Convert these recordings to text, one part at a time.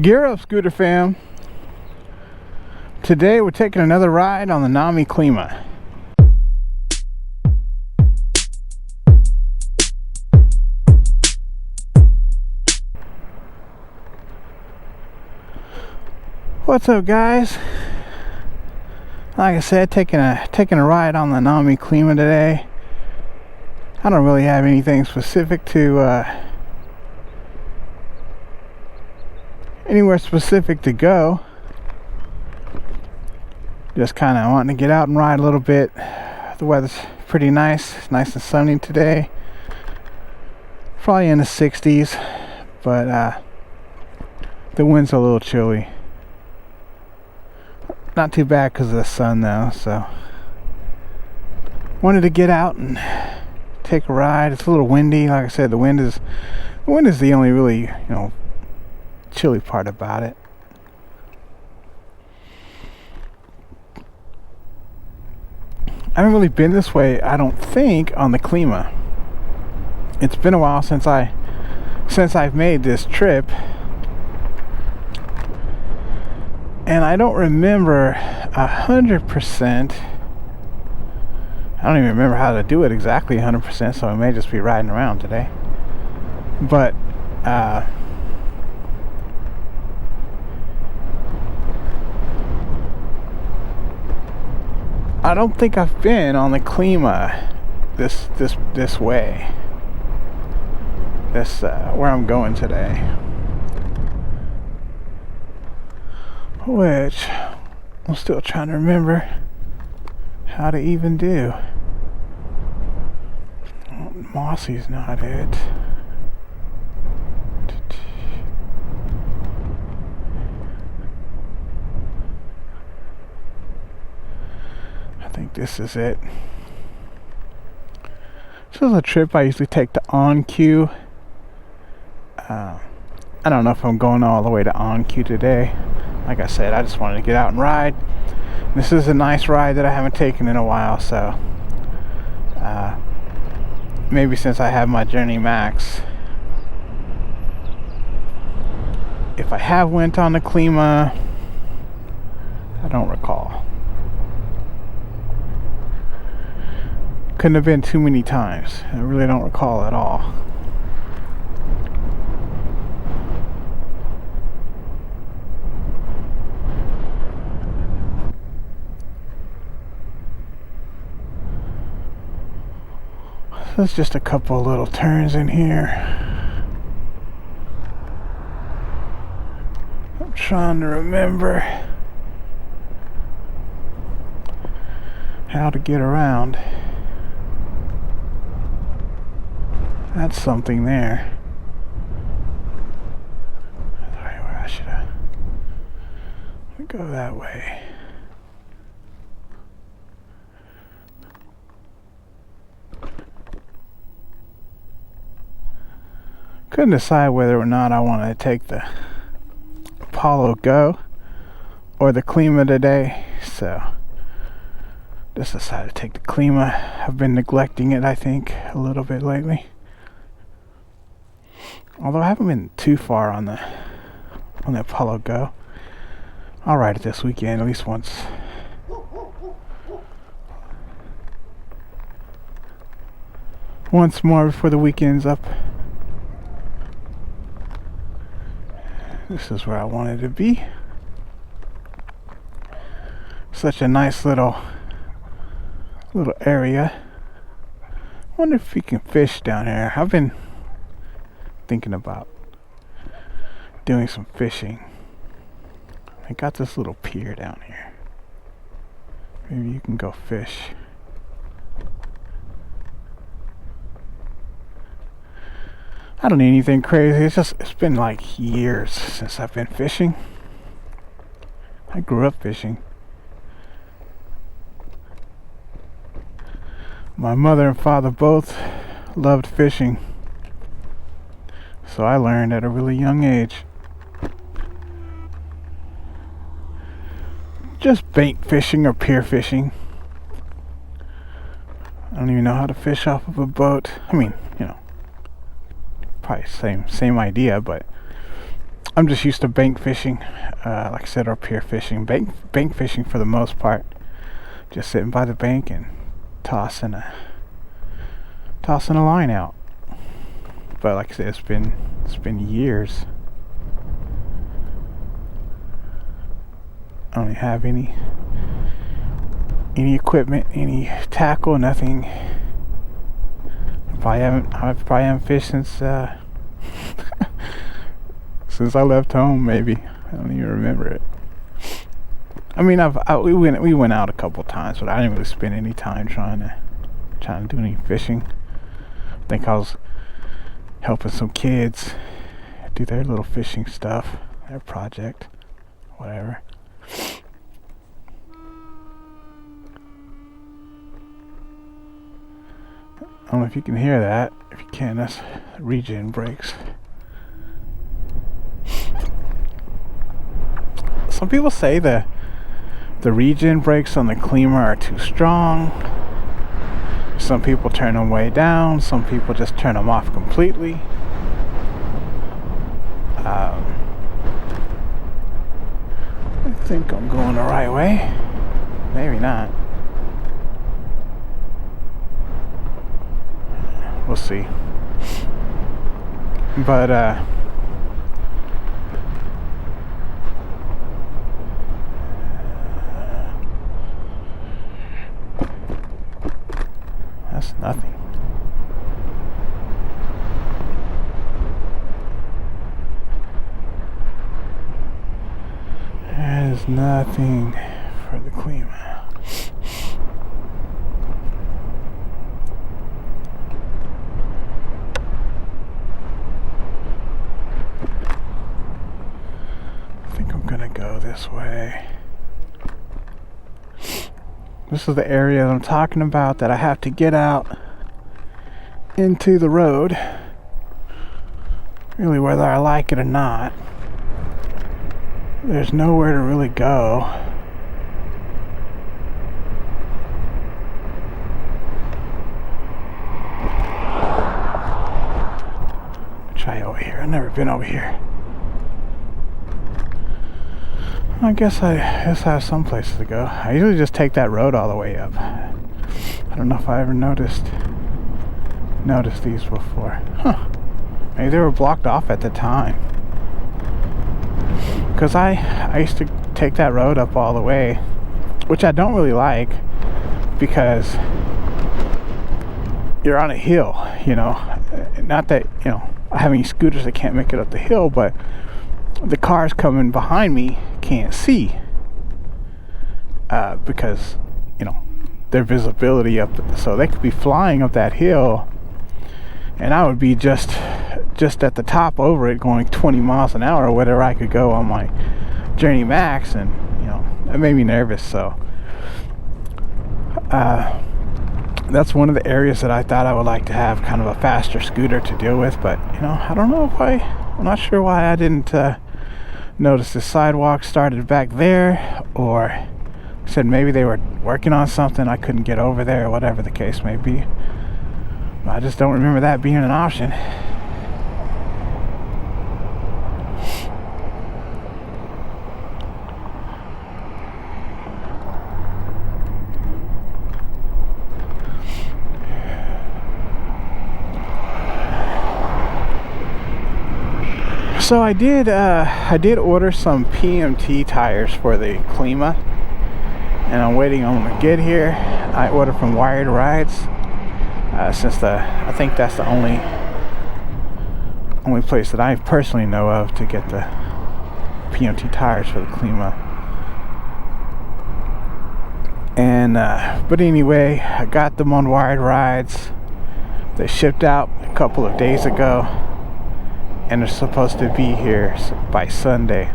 Gear up, Scooter fam. Today we're taking another ride on the Nami Klima. What's up, guys? Like I said, taking a ride on the Nami Klima today. I don't really have anything specific to anywhere specific to go. Just kind of wanting to get out and ride a little bit. The weather's pretty nice. It's nice and sunny today. Probably in the 60s, but the wind's a little chilly. Not too bad because of the sun though, so wanted to get out and take a ride. It's a little windy. Like I said, the wind is the only really, chilly part about it. I haven't really been this way, I don't think, on the Klima. It's been a while since I've made this trip, and I don't remember 100%. I don't even remember how to do it exactly 100%, so I may just be riding around today. But I don't think I've been on the Klima this way. This where I'm going today, which I'm still trying to remember how to even do. Mossy's not it. I think this is it. This is a trip I usually take to On-Q. I don't know if I'm going all the way to On-Q today. Like I said, I just wanted to get out and ride. This is a nice ride that I haven't taken in a while, so maybe since I have my Journey Max. If I have went on the Klima, I don't recall. Couldn't have been too many times. I really don't recall at all. There's just a couple little turns in here. I'm trying to remember how to get around. That's something there. Alright, where should I go that way? Couldn't decide whether or not I wanted to take the Apollo Go or the Klima today, so just decided to take the Klima. I've been neglecting it, I think, a little bit lately. Although I haven't been too far on the Apollo Go. I'll ride it this weekend at least once. Once more before the weekend's up. This is where I wanted to be. Such a nice little area. Wonder if you can fish down here. I've been thinking about doing some fishing. I got this little pier down here. Maybe you can go fish. I don't need anything crazy. It's been like years since I've been fishing. I grew up fishing. My mother and father both loved fishing, so I learned at a really young age. Just bait fishing or pier fishing. I don't even know how to fish off of a boat. I mean, probably same idea, but I'm just used to bank fishing, like I said, or pier fishing. Bank fishing for the most part. Just sitting by the bank and tossing a line out. But like I said, it's been years. I don't have any equipment, any tackle, nothing. I probably haven't fished since since I left home. Maybe I don't even remember it. I mean, we went out a couple times, but I didn't really spend any time trying to do any fishing. I think I was helping some kids do their little fishing stuff, their project, whatever. I don't know if you can hear that. If you can, that's regen brakes. Some people say the regen brakes on the Klima are too strong. Some people turn them way down. Some people just turn them off completely. I think I'm going the right way. Maybe not. We'll see. But that's nothing. There's nothing for the Klima. I think I'm gonna go this way. This is the area that I'm talking about, that I have to get out into the road, really, whether I like it or not. There's nowhere to really go. Try over here. I've never been over here. I guess I have some places to go. I usually just take that road all the way up. I don't know if I ever noticed these before. Huh. Maybe they were blocked off at the time. Because I used to take that road up all the way, which I don't really like, because you're on a hill, you know. Not that, you know, I have any scooters that can't make it up the hill, but the cars coming behind me can't see, because, you know, their visibility up, so they could be flying up that hill and I would be just at the top over it, going 20 miles an hour or whatever I could go on my Journey Max, and you know, that made me nervous. So that's one of the areas that I thought I would like to have kind of a faster scooter to deal with, but you know, I don't know if I'm not sure why I didn't notice the sidewalk started back there, or said maybe they were working on something, I couldn't get over there, or whatever the case may be. I just don't remember that being an option. So I did order some PMT tires for the Klima, and I'm waiting on them to get here. I ordered from Wired Rides, since I think that's the only place that I personally know of to get the PMT tires for the Klima. And but anyway, I got them on Wired Rides. They shipped out a couple of days ago, and they're supposed to be here by Sunday.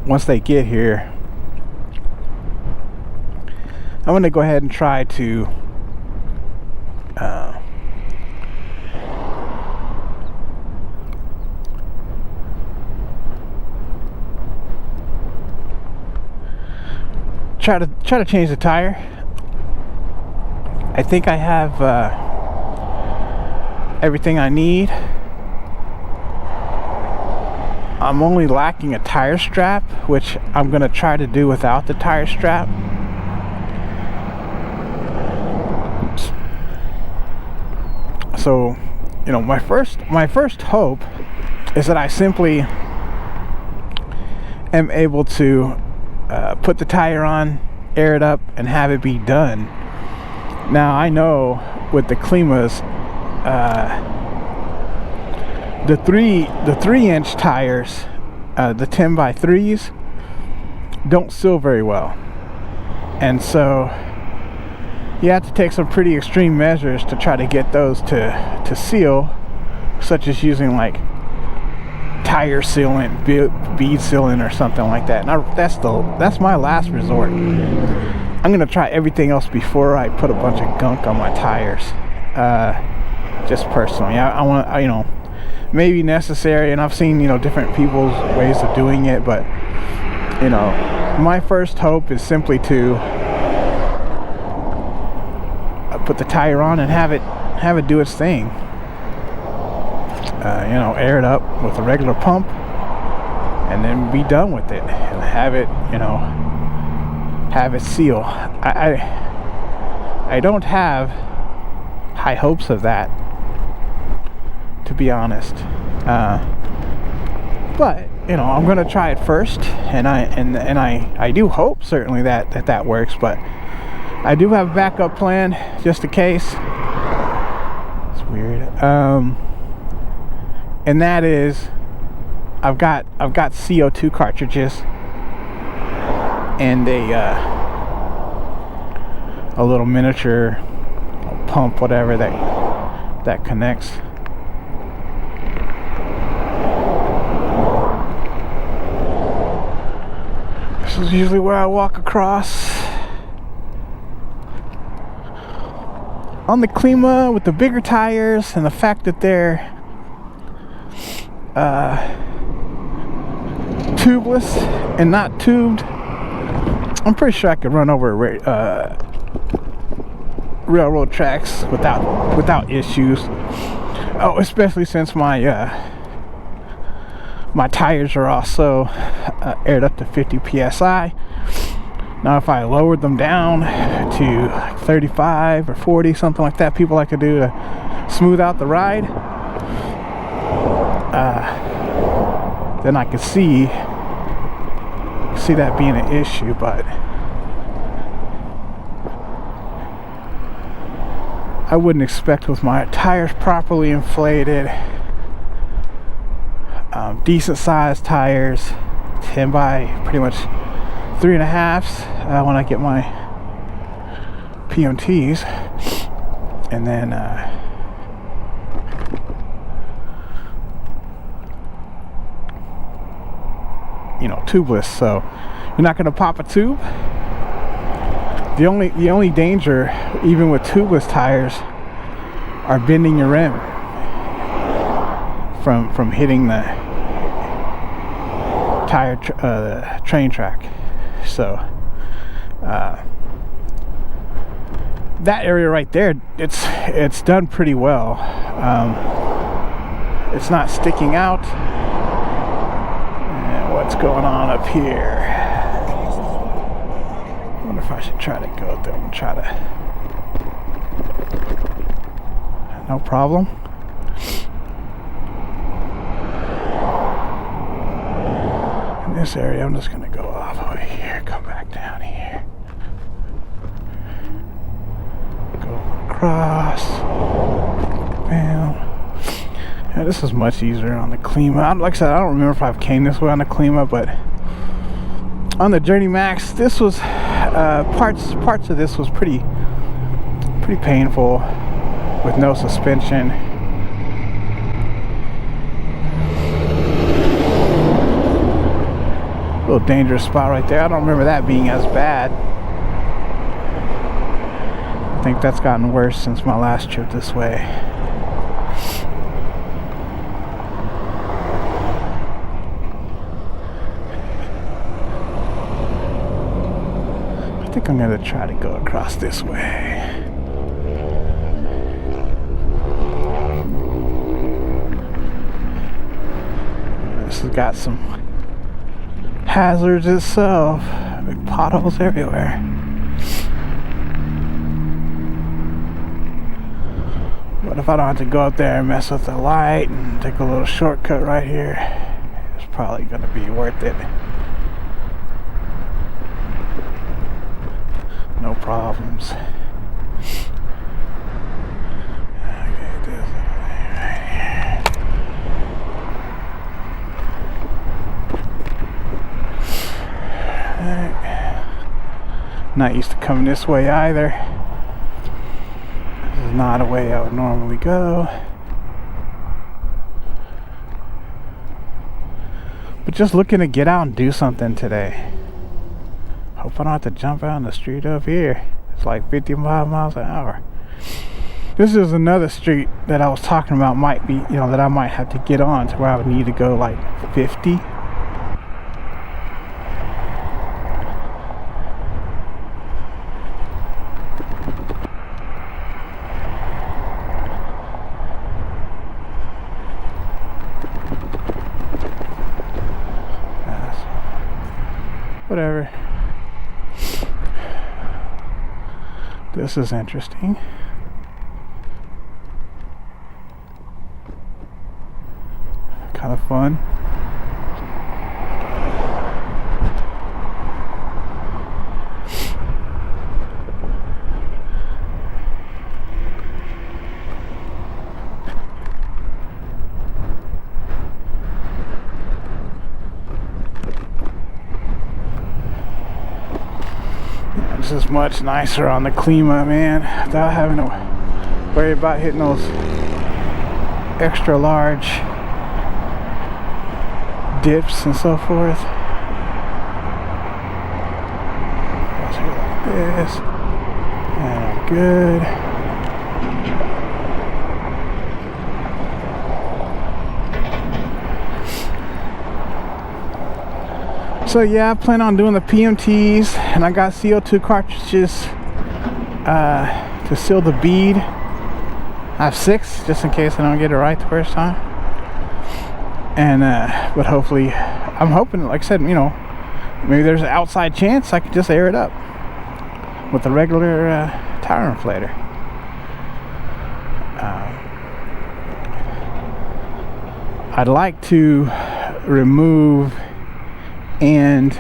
Once they get here, I'm going to go ahead and try to try to change the tire. I think I have everything I need. I'm only lacking a tire strap, which I'm gonna try to do without the tire strap. Oops. So, you know, my first hope is that I simply am able to put the tire on, air it up, and have it be done. Now I know with the Klimas, the 3-inch tires, the 10x3s, don't seal very well, and so you have to take some pretty extreme measures to try to get those to seal, such as using like tire sealant, bead sealant, or something like that. And that's my last resort. I'm gonna try everything else before I put a bunch of gunk on my tires. Just personally, I want, you know, maybe necessary, and I've seen, you know, different people's ways of doing it, but you know, my first hope is simply to put the tire on and have it do its thing. You know, air it up with a regular pump, and then be done with it, and have it, you know, have it seal. I don't have high hopes of that, to be honest. But you know, I'm gonna try it first, and I do hope certainly that works. But I do have a backup plan just in case. It's weird. And that is, I've got CO2 cartridges and a little miniature pump, whatever, that connects. This is usually where I walk across. On the Klima with the bigger tires, and the fact that they're tubeless and not tubed, I'm pretty sure I could run over railroad tracks without issues. Oh, especially since my tires are also aired up to 50 psi. Now if I lowered them down to like 35 or 40, something like that, people like to do to smooth out the ride, then I could see that being an issue. But I wouldn't expect, with my tires properly inflated, decent sized tires, 10 by pretty much 3.5s, when I get my PMTs, and then you know, tubeless, so you're not going to pop a tube. The only danger, even with tubeless tires, are bending your rim from hitting the tire train track. So that area right there, it's done pretty well. It's not sticking out. And what's going on up here? I wonder if I should try to go through and try to. No problem. In this area, I'm just gonna go off over here, come back down here, go across, bam. Yeah, this is much easier on the Klima. Like I said, I don't remember if I've came this way on the Klima, but on the Journey Max, this was parts of this was pretty painful with no suspension. Little dangerous spot right there. I don't remember that being as bad. I think that's gotten worse since my last trip this way. I think I'm gonna try to go across this way. This is got some hazards itself. Big potholes everywhere. But if I don't have to go up there and mess with the light and take a little shortcut right here, it's probably going to be worth it. No problems. Not used to coming this way either. This is not a way I would normally go. But just looking to get out and do something today. Hope I don't have to jump out in the street up here. It's like 55 miles an hour. This is another street that I was talking about might be, that I might have to get on to where I would need to go like 50. Whatever. This is interesting. Kind of fun. This is much nicer on the Klima, man, without having to worry about hitting those extra large dips and so forth. Goes here like this, and good. So yeah, I plan on doing the PMTs, and I got CO2 cartridges to seal the bead. I have 6 just in case I don't get it right the first time. And but hopefully, I'm hoping, like I said, maybe there's an outside chance I could just air it up with a regular tire inflator. I'd like to remove and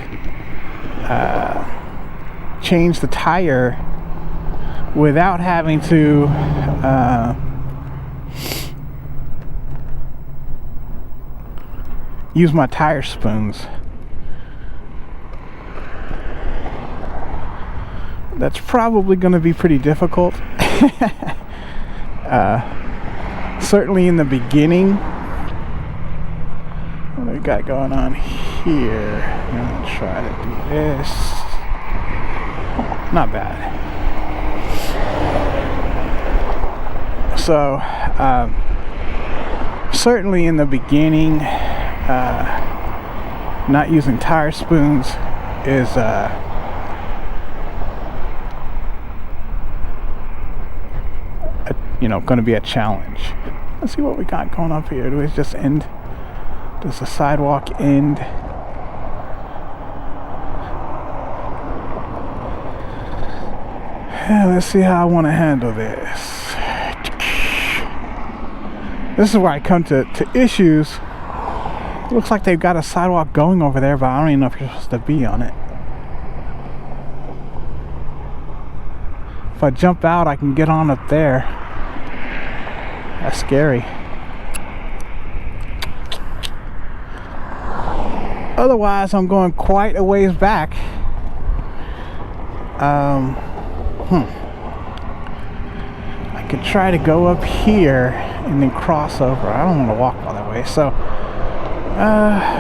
change the tire without having to use my tire spoons. That's probably going to be pretty difficult. Certainly in the beginning. What do we got going on here? I'm going to try to do this. Not bad. So, certainly in the beginning, not using tire spoons is going to be a challenge. Let's see what we got going up here. Do we just end? Does the sidewalk end? Let's see how I want to handle this. This is where I come to issues. It looks like they've got a sidewalk going over there, but I don't even know if you're supposed to be on it. If I jump out, I can get on up there. That's scary. Otherwise, I'm going quite a ways back. I could try to go up here and then cross over. I don't want to walk all that way. So,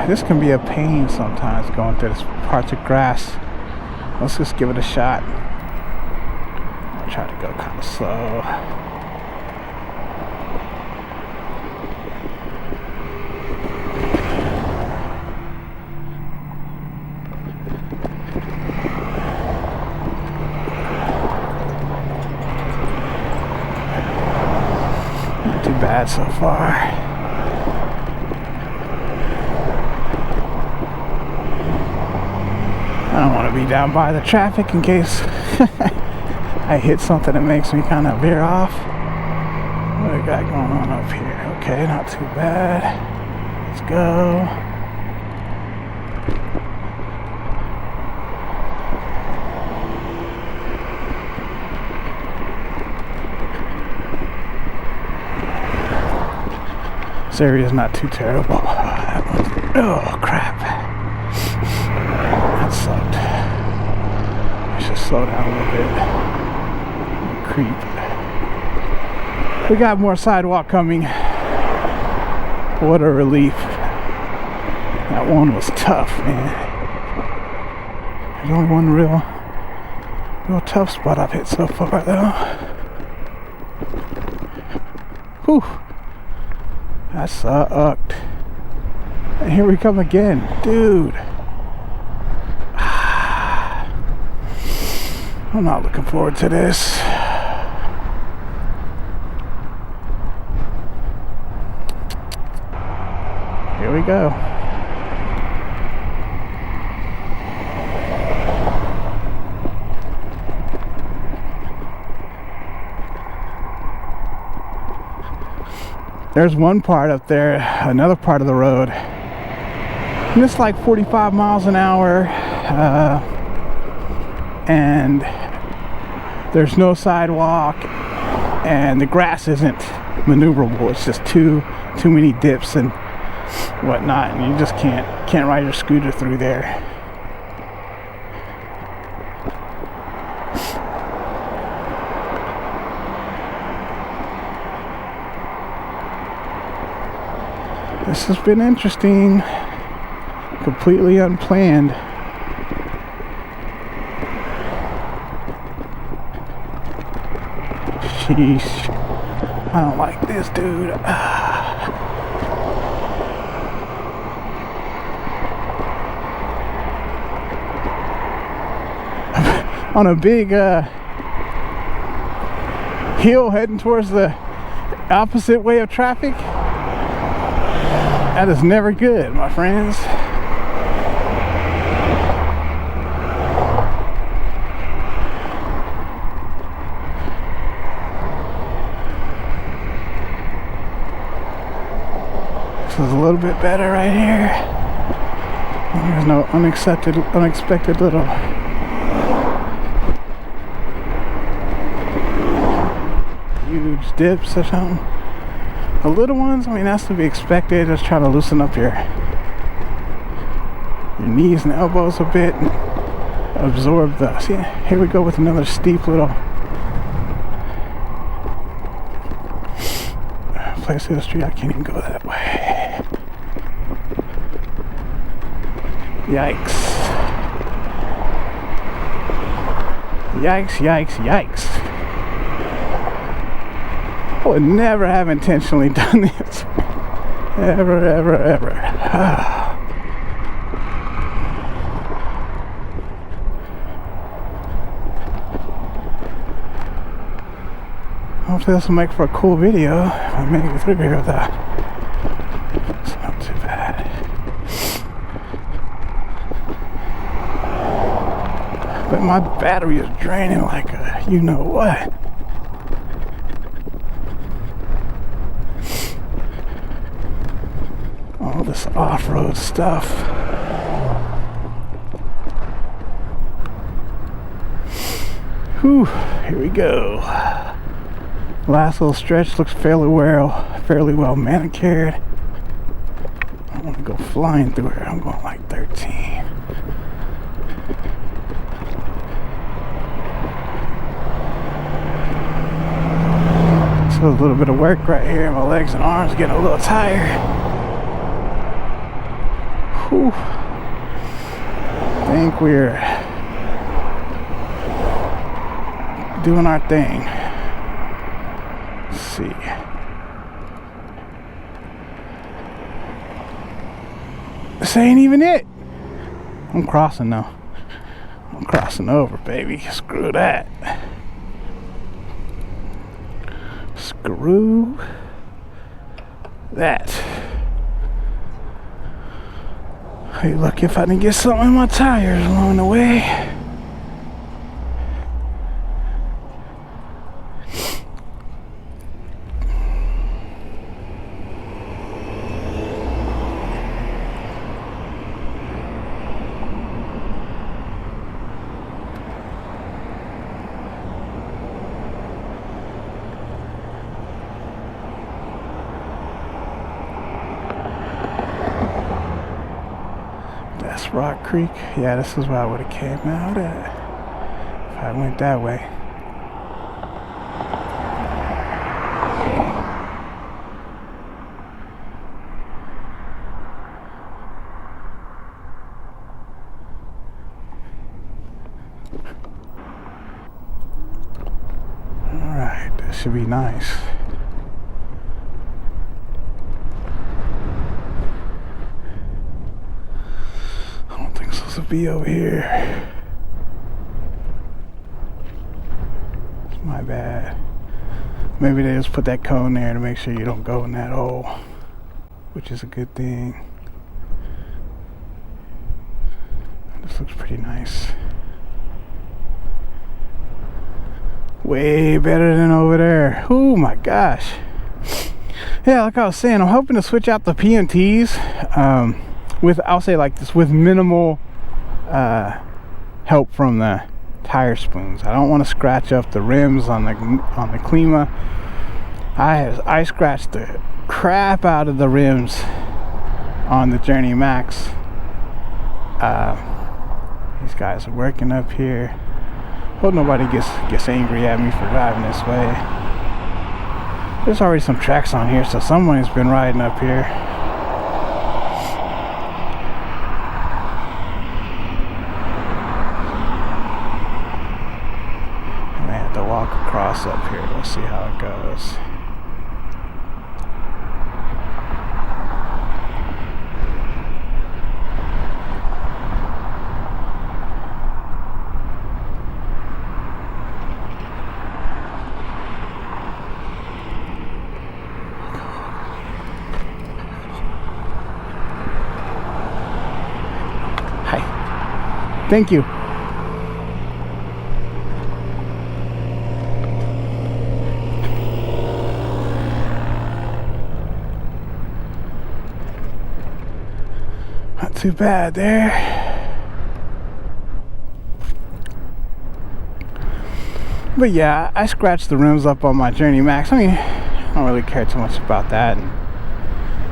this can be a pain sometimes going through this parts of grass. Let's just give it a shot. I'll try to go kind of slow. Not too bad so far. be down by the traffic in case I hit something that makes me kind of veer off. What do we got going on up here? Okay, not too bad. Let's go. This area is not too terrible. Oh, crap. That sucked. I should slow down a little bit. Creep. We got more sidewalk coming. What a relief. That one was tough, man. There's only one real tough spot I've hit so far, though. Whew. That sucked. And here we come again. Dude. I'm not looking forward to this. Here we go. There's one part up there, another part of the road, and it's like 45 miles an hour, and there's no sidewalk, and the grass isn't maneuverable. It's just too many dips and whatnot, and you just can't ride your scooter through there. This has been interesting, completely unplanned. Sheesh, I don't like this, dude. On a big hill heading towards the opposite way of traffic. That is never good, my friends. This is a little bit better right here. There's no unexpected little huge dips or something. The little ones, I mean, that's to be expected. Just try to loosen up your knees and elbows a bit and absorb the. See, here we go with another steep little place of the street. I can't even go that way. Yikes. Yikes, yikes, yikes. I would never have intentionally done this. Ever, ever, ever. Hopefully this will make for a cool video if I make it through here with that. It's not too bad. But my battery is draining like a you know what. All this off-road stuff. Whew, here we go. Last little stretch looks fairly well manicured. I don't want to go flying through here. I'm going like 13. So a little bit of work right here. My legs and arms getting a little tired. Whew. I think we're doing our thing. Let's see. This ain't even it. I'm crossing now. I'm crossing over, baby. Screw that. Screw that. Hey, look, if I didn't get something in my tires along the way. That's Rock Creek. Yeah, this is where I would have came out at if I went that way. Alright, this should be nice. To be over here. It's my bad. Maybe they just put that cone there to make sure you don't go in that hole, which is a good thing. This looks pretty nice. Way better than over there. Oh my gosh. Yeah, like I was saying, I'm hoping to switch out the PMTs with, I'll say like this, with minimal help from the tire spoons. I don't want to scratch up the rims on the Klima. I scratched the crap out of the rims on the Journey Max. These guys are working up here. Hope nobody gets angry at me for driving this way. There's already some tracks on here, so someone has been riding up here. Across up here, we'll see how it goes. Hi. Thank you. Not too bad there. But yeah, I scratched the rims up on my Journey Max. I mean, I don't really care too much about that. And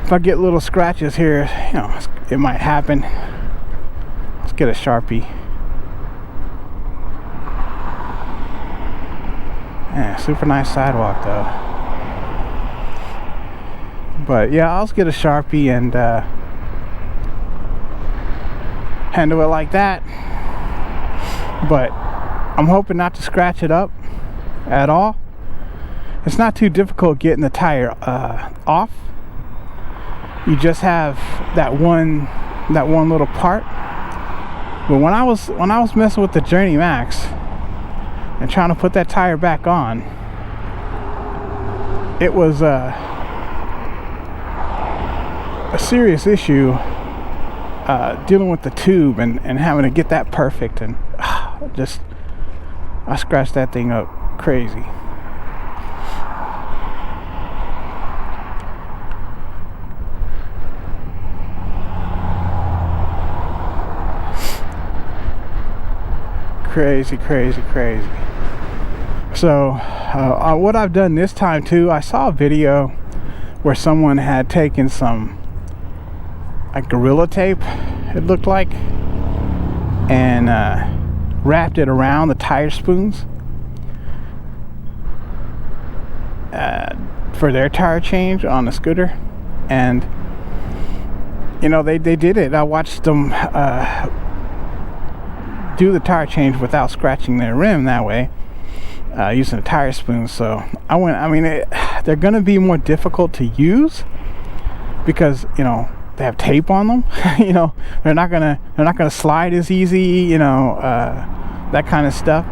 if I get little scratches here, you know, it might happen. Let's get a Sharpie. Yeah, super nice sidewalk though. But yeah, I'll just get a Sharpie and handle it like that. But I'm hoping not to scratch it up at all. It's not too difficult getting the tire off. You just have that one little part. But when I was messing with the Journey Max and trying to put that tire back on, it was a serious issue dealing with the tube and having to get that perfect, and I scratched that thing up crazy. Crazy. So what I've done this time too, I saw a video where someone had taken some like Gorilla Tape, it looked like, and wrapped it around the tire spoons for their tire change on the scooter. And you know, they did it. I watched them do the tire change without scratching their rim that way, using a tire spoon. So they're gonna be more difficult to use because, you know, they have tape on them. You know, they're not gonna slide as easy, you know, that kind of stuff.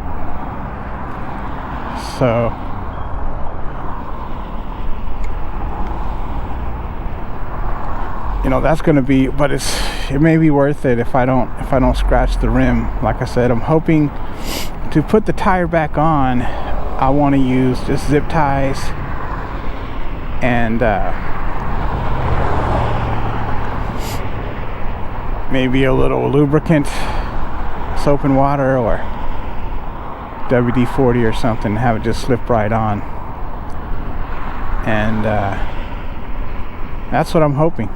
So you know, that's gonna be, but it's it may be worth it if I don't scratch the rim. Like I said, I'm hoping to put the tire back on. I want to use just zip ties and maybe a little lubricant, soap and water, or WD-40 or something, and have it just slip right on. And that's what I'm hoping.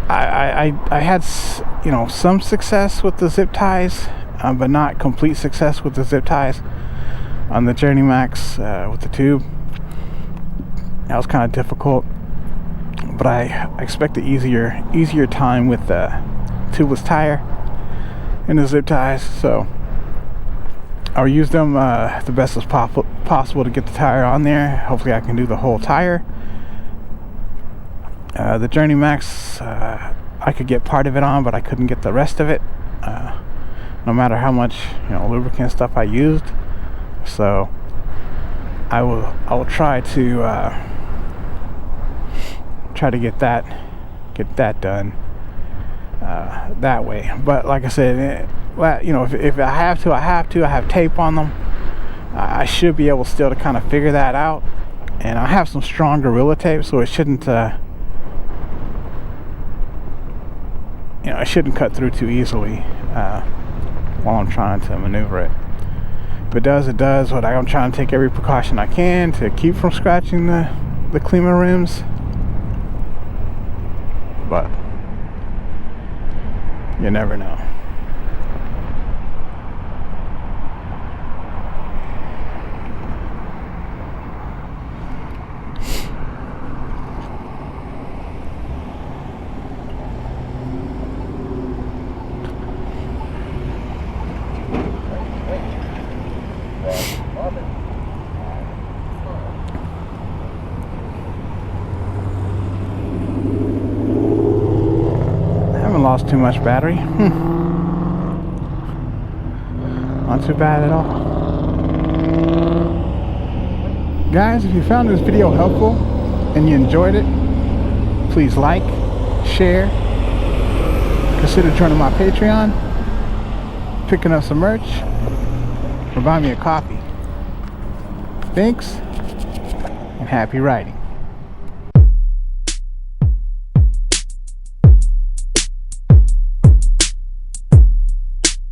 I had some success with the zip ties, but not complete success with the zip ties on the Journey Max with the tube. That was kind of difficult, but I expect an easier time with the tubeless tire and the zip ties. So I'll use them the best as possible to get the tire on there. Hopefully I can do the whole tire. The Journey Max, I could get part of it on, but I couldn't get the rest of it, no matter how much lubricant stuff I used. So I will try to get that done that way. But like I said, if I have to, I have tape on them. I should be able still to kind of figure that out, and I have some strong Gorilla tape, so it shouldn't it shouldn't cut through too easily while I'm trying to maneuver it. If it does, it does. But I'm trying to take every precaution I can to keep from scratching the Klima rims. But you never know. Lost too much battery. Not too bad at all. Guys, if you found this video helpful and you enjoyed it, please like, share, consider joining my Patreon, picking up some merch, or buy me a coffee. Thanks, and happy riding.